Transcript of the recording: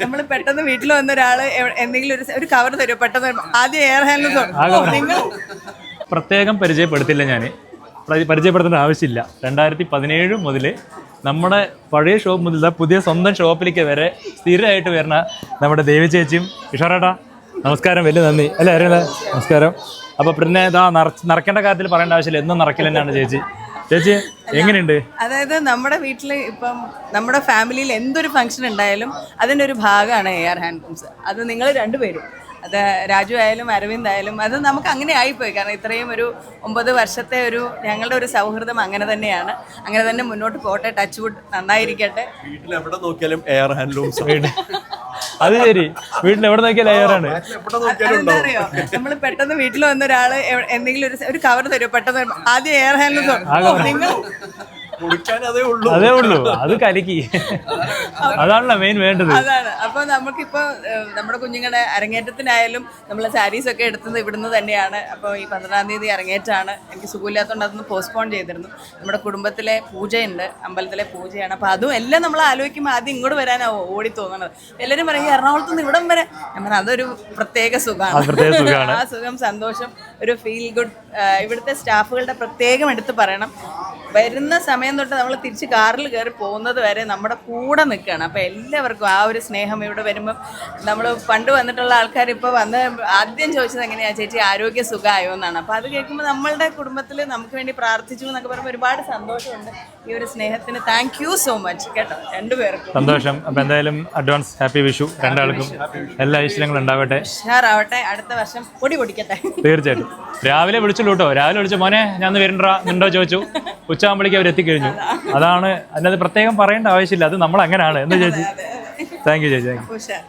നമ്മൾ പെട്ടെന്ന് വീട്ടിൽ വന്ന ഒരാള് എന്തെങ്കിലും ഒരു കവർ തരുമോ പെട്ടെന്ന് ആദ്യം എയർ ഹാൻഡിൽ നിങ്ങൾ പ്രത്യേകം പരിചയപ്പെടുത്തില്ല ഞാൻ പരിചയപ്പെടുത്തേണ്ട ആവശ്യമില്ല. 2017 മുതൽ നമ്മുടെ പഴയ ഷോപ്പ് മുതൽ പുതിയ സ്വന്തം ഷോപ്പിലേക്ക് വരെ സ്ഥിരമായിട്ട് വരുന്ന നമ്മുടെ ദേവി ചേച്ചിയും കിഷോറേട്ടാ നമസ്കാരം, വലിയ നന്ദി അല്ലേ അറിയണേ, നമസ്കാരം. അപ്പോൾ പിന്നെ ഇതാ നിറക്കേണ്ട കാര്യത്തിൽ പറയേണ്ട ആവശ്യമില്ല, എന്നും നിറക്കൽ തന്നെയാണ് ചേച്ചി. ചേച്ചി എങ്ങനെയുണ്ട്? അതായത് നമ്മുടെ വീട്ടിൽ ഇപ്പം നമ്മുടെ ഫാമിലിയിൽ എന്തൊരു ഫംഗ്ഷൻ ഉണ്ടായാലും അതിൻ്റെ ഒരു ഭാഗമാണ് എയർ ഹാൻഡ്ലൂംസ്. അത് നിങ്ങൾ രണ്ടുപേരും, അത് രാജു ആയാലും അരവിന്ദ് ആയാലും, അത് നമുക്ക് അങ്ങനെ ആയിപ്പോയി. കാരണം ഇത്രയും ഒരു 9 വർഷത്തെ ഞങ്ങളുടെ ഒരു സൗഹൃദം അങ്ങനെ തന്നെയാണ്. അങ്ങനെ തന്നെ മുന്നോട്ട് പോട്ടെ. ടച്ച് വുഡ് നന്നായിരിക്കട്ടെ. വീട്ടിൽ എവിടെ നോക്കിയാലും എയർ ഹാൻഡ്ലൂംസ്. അത് ശരി, വീട്ടിൽ എവിടെ നോക്കിയാലും എയറാണ്. അതെന്താ അറിയോ, നമ്മൾ പെട്ടെന്ന് വീട്ടിൽ വന്ന ഒരാള് എന്തെങ്കിലും ഒരു കവർ തരുമോ പെട്ടെന്ന് ആദ്യം എയർ ഹാൻഡിൽ നിങ്ങൾ അതേ ഉള്ളൂ, അത് കലക്കി. അതാണല്ലോ മെയിൻ വേണ്ടത്. അതാണ്. അപ്പൊ നമുക്കിപ്പോ നമ്മുടെ കുഞ്ഞുങ്ങളുടെ അരങ്ങേറ്റത്തിനായാലും നമ്മൾ സാരീസ് ഒക്കെ എടുത്തത് ഇവിടുന്ന് തന്നെയാണ്. അപ്പോൾ ഈ 12-ാം തീയതി അരങ്ങേറ്റാണ്. എനിക്ക് സുഖമില്ലാത്തതുകൊണ്ട് അതൊന്ന് പോസ്റ്റ്പോൺ ചെയ്തിരുന്നു. നമ്മുടെ കുടുംബത്തിലെ പൂജയുണ്ട്, അമ്പലത്തിലെ പൂജയാണ്. അപ്പോൾ അതും എല്ലാം നമ്മൾ ആലോചിക്കുമ്പോൾ ആദ്യം ഇങ്ങോട്ട് വരാനാവോ ഓടി തോന്നണത്. എല്ലാവരും പറയും എറണാകുളത്ത് നിന്ന് ഇവിടം വരെ. ഞാൻ പറഞ്ഞാൽ അതൊരു പ്രത്യേക സുഖമാണ്. ആ സുഖം, സന്തോഷം, ഒരു ഫീൽ ഗുഡ്. ഇവിടുത്തെ സ്റ്റാഫുകളുടെ പ്രത്യേകം എടുത്ത് പറയണം, വരുന്ന സമയം തൊട്ട് നമ്മൾ തിരിച്ച് കാറിൽ കയറി പോകുന്നത് വരെ നമ്മുടെ കൂടെ നിൽക്കുകയാണ്. അപ്പോൾ എല്ലാവർക്കും ആ ഒരു സ്നേഹം ഇവിടെ വരുമ്പം, നമ്മൾ പണ്ട് വന്നിട്ടുള്ള ആൾക്കാർ ഇപ്പോൾ വന്ന് ആദ്യം ചോദിച്ചത് എങ്ങനെയാണ് ചേച്ചി ആരോഗ്യ സുഖമായോ എന്നാണ്. അപ്പോൾ അത് കേൾക്കുമ്പോൾ നമ്മളുടെ കുടുംബത്തിൽ നമുക്ക് വേണ്ടി പ്രാർത്ഥിച്ചു എന്നൊക്കെ പറയുമ്പോൾ ഒരുപാട് സന്തോഷമുണ്ട്. ഈ ഒരു സ്നേഹത്തിന് താങ്ക് യു സോ മച്ച് കേട്ടോ, രണ്ടുപേർക്കും സന്തോഷം. അപ്പോൾ എന്തായാലും അഡ്വാൻസ് ഹാപ്പി വിഷു രണ്ടാൾക്കും. എല്ലാ ഐശ്വര്യങ്ങളും ഉണ്ടാവട്ടെ, ഉഷാറാവട്ടെ, അടുത്ത വർഷം പൊടിക്കട്ടെ. തീർച്ചയായിട്ടും. രാവിലെ വിളിച്ചുള്ളൂ കേട്ടോ, രാവിലെ വിളിച്ചു മോനെ ഞാൻ വരണ്ടോ ചോദിച്ചു. ഉച്ചയാകുമ്പോഴേക്കും അവർ എത്തിക്കഴിഞ്ഞു. അതാണ് അതിനകത്ത് പ്രത്യേകം പറയേണ്ട ആവശ്യമില്ല, അത് നമ്മൾ അങ്ങനെയാണ്. എന്താ ചേച്ചി? താങ്ക് യു ചേച്ചി, താങ്ക് യു.